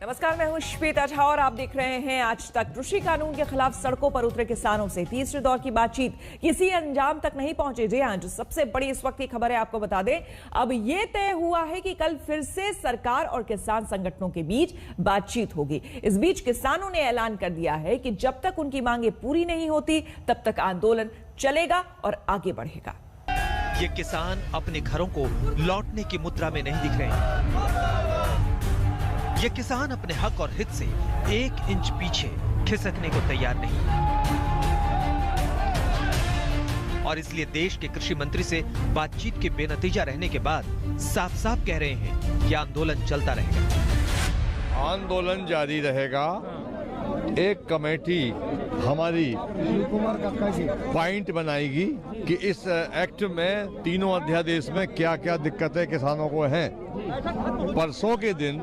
नमस्कार, मैं हूं श्वेता झा और आप देख रहे हैं आज तक। कृषि कानून के खिलाफ सड़कों पर उतरे किसानों से तीसरे दौर की बातचीत किसी अंजाम तक नहीं पहुंचे। जी हां, जो सबसे बड़ी इस वक्त की खबर है आपको बता दें, अब यह तय हुआ है कि कल फिर से सरकार और किसान संगठनों के बीच बातचीत होगी। इस बीच किसानों ने ऐलान कर दिया है कि जब तक उनकी मांगे पूरी नहीं होती तब तक आंदोलन चलेगा और आगे बढ़ेगा। ये किसान अपने घरों को लौटने की मुद्रा में नहीं दिख रहे हैं। ये किसान अपने हक और हित से 1 इंच पीछे खिसकने को तैयार नहीं, और इसलिए देश के कृषि मंत्री से बातचीत के बेनतीजा रहने के बाद साफ साफ कह रहे हैं कि आंदोलन चलता रहेगा। आंदोलन जारी रहेगा। एक कमेटी हमारी पॉइंट बनाएगी कि इस एक्ट में तीनों अध्यादेश में क्या क्या दिक्कतें किसानों को हैं। परसों के दिन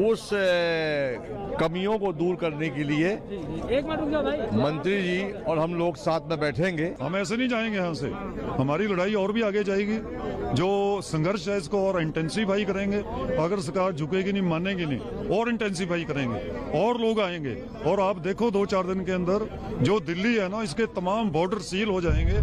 उस कमियों को दूर करने के लिए मंत्री जी और हम लोग साथ में बैठेंगे। हम ऐसे नहीं जाएंगे यहाँ से, हमारी लड़ाई और भी आगे जाएगी। जो संघर्ष है इसको और इंटेंसिफाई करेंगे। अगर सरकार झुकेगी नहीं, मानेगी नहीं, और इंटेंसिफाई करेंगे और लोग आएंगे। और आप देखो 2-4 दिन के अंदर जो दिल्ली है ना, इसके तमाम बॉर्डर सील हो जाएंगे।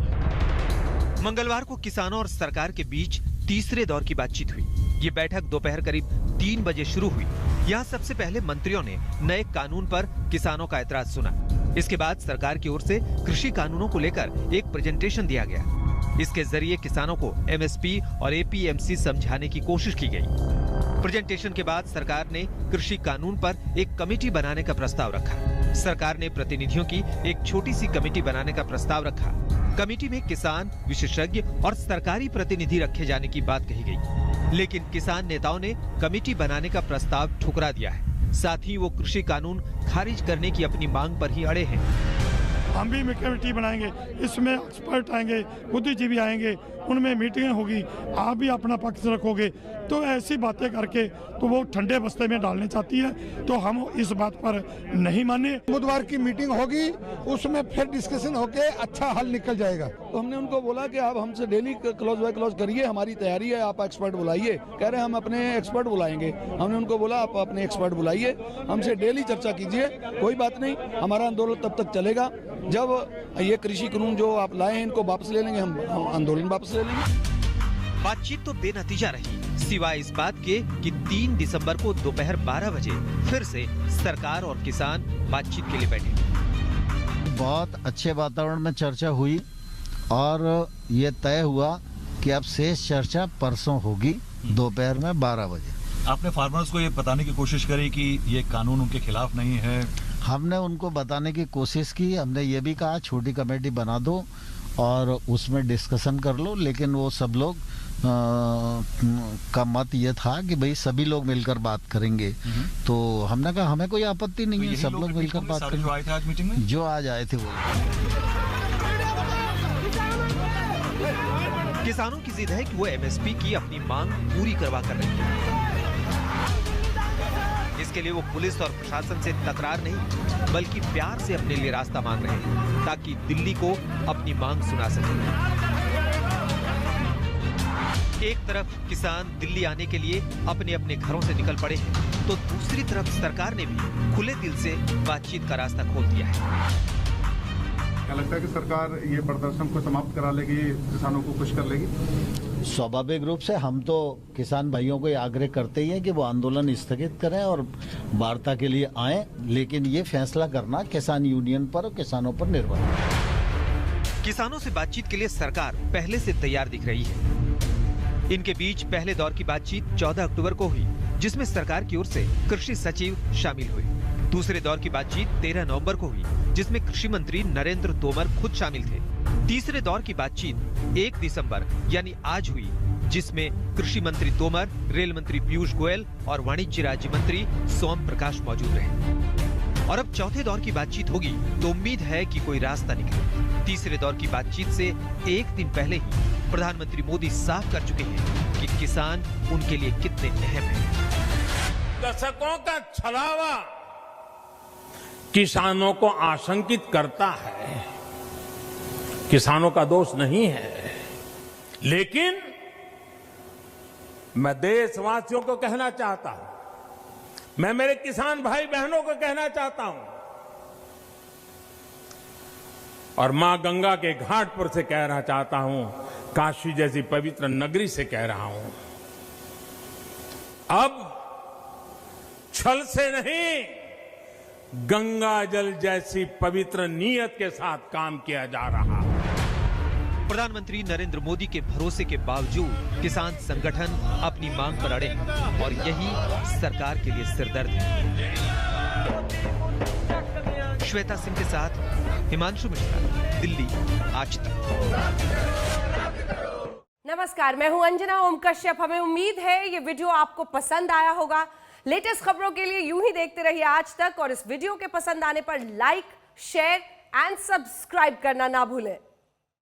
मंगलवार को किसानों और सरकार के बीच तीसरे दौर की बातचीत हुई। ये बैठक दोपहर करीब 3 बजे शुरू हुई। यहाँ सबसे पहले मंत्रियों ने नए कानून पर किसानों का एतराज सुना। इसके बाद सरकार की ओर से कृषि कानूनों को लेकर एक प्रेजेंटेशन दिया गया। इसके जरिए किसानों को एमएसपी और एपीएमसी समझाने की कोशिश की गई। प्रेजेंटेशन के बाद सरकार ने कृषि कानून पर एक कमेटी बनाने का प्रस्ताव रखा। सरकार ने प्रतिनिधियों की एक छोटी सी कमेटी बनाने का प्रस्ताव रखा। कमेटी में किसान, विशेषज्ञ और सरकारी प्रतिनिधि रखे जाने की बात कही गई, लेकिन किसान नेताओं ने कमेटी बनाने का प्रस्ताव ठुकरा दिया है। साथ ही वो कृषि कानून खारिज करने की अपनी मांग पर ही अड़े हैं। हम भी कमेटी बनाएंगे, इसमें एक्सपर्ट आएंगे, बुद्धिजीवी आएंगे, उनमें मीटिंग होगी, आप भी अपना पक्ष रखोगे। तो ऐसी बातें करके तो वो ठंडे बस्ते में डालने चाहती है, तो हम इस बात पर नहीं माने। बुधवार की मीटिंग होगी, उसमें फिर डिस्कशन होके अच्छा हल निकल जाएगा। तो हमने उनको बोला कि आप हमसे डेली क्लोज बाय क्लोज करिए, हमारी तैयारी है, आप एक्सपर्ट बुलाइए। कह रहे हैं हम अपने एक्सपर्ट बुलाएंगे। हमने उनको बोला आप अपने एक्सपर्ट बुलाइए, हमसे डेली चर्चा कीजिए, कोई बात नहीं, हमारा आंदोलन तब तक चलेगा जब ये कृषि कानून जो आप लाए हैं इनको वापस ले लेंगे, हम आंदोलन वापस ले लेंगे। बातचीत तो बेनतीजा रही, सिवाय इस बात के कि 3 दिसंबर को दोपहर 12 बजे फिर से सरकार और किसान बातचीत के लिए बैठे। बहुत अच्छे वातावरण में चर्चा हुई और ये तय हुआ कि अब शेष चर्चा परसों होगी दोपहर में 12 बजे। आपने फार्मर्स को ये बताने की कोशिश करी कि ये कानून उनके खिलाफ नहीं है? हमने उनको बताने की कोशिश की। हमने ये भी कहा छोटी कमेटी बना दो और उसमें डिस्कशन कर लो, लेकिन वो सब लोग का मत ये था कि भाई सभी लोग मिलकर बात करेंगे। तो हमने कहा हमें कोई आपत्ति नहीं है, सब लोग मिलकर बात करेंगे। जो आए थे आज मीटिंग में, जो आज आए थे वो। किसानों की जिद है कि वो एमएसपी की अपनी मांग पूरी करवा कर रहे हैं। इसके लिए वो पुलिस और प्रशासन से तकरार नहीं बल्कि प्यार से अपने लिए रास्ता मांग रहे हैं, ताकि दिल्ली को अपनी मांग सुना सके। एक तरफ किसान दिल्ली आने के लिए अपने अपने घरों से निकल पड़े हैं, तो दूसरी तरफ सरकार ने भी खुले दिल से बातचीत का रास्ता खोल दिया है। क्या लगता है कि सरकार ये प्रदर्शन को समाप्त करा लेगी, किसानों को खुश कर लेगी? स्वाभाविक रूप से हम तो किसान भाइयों को आग्रह करते ही हैं कि वो आंदोलन स्थगित करें और वार्ता के लिए आएं, लेकिन ये फैसला करना किसान यूनियन पर और किसानों पर निर्भर है। किसानों से बातचीत के लिए सरकार पहले से तैयार दिख रही है। इनके बीच पहले दौर की बातचीत 14 अक्टूबर को हुई, जिसमें सरकार की ओर से कृषि सचिव शामिल हुए। दूसरे दौर की बातचीत 13 नवंबर को हुई, जिसमें कृषि मंत्री नरेंद्र तोमर खुद शामिल थे। तीसरे दौर की बातचीत 1 दिसंबर यानी आज हुई, जिसमें कृषि मंत्री तोमर, रेल मंत्री पीयूष गोयल और वाणिज्य राज्य मंत्री सोम प्रकाश मौजूद रहे। और अब चौथे दौर की बातचीत होगी तो उम्मीद है कि कोई रास्ता निकले। तीसरे दौर की बातचीत से 1 दिन पहले ही प्रधानमंत्री मोदी साफ कर चुके हैं कि किसान उनके लिए कितने अहम हैं। दशकों का छलावा किसानों को आशंकित करता है, किसानों का दोष नहीं है, लेकिन मैं देशवासियों को कहना चाहता हूं, मैं मेरे किसान भाई बहनों को कहना चाहता हूं और मां गंगा के घाट पर से कहना चाहता हूं, काशी जैसी पवित्र नगरी से कह रहा हूं, अब छल से नहीं, गंगा जल जैसी पवित्र नीयत के साथ काम किया जा रहा है। प्रधानमंत्री नरेंद्र मोदी के भरोसे के बावजूद किसान संगठन अपनी मांग पर अड़े हैं और यही सरकार के लिए सिरदर्द है। श्वेता सिंह के साथ हिमांशु मिश्रा, दिल्ली, आज तक। नमस्कार, मैं हूं अंजना ओम कश्यप। हमें उम्मीद है ये वीडियो आपको पसंद आया होगा। लेटेस्ट खबरों के लिए यूं ही देखते रहिए आज तक और इस वीडियो के पसंद आने पर लाइक, शेयर एंड सब्सक्राइब करना ना भूलें।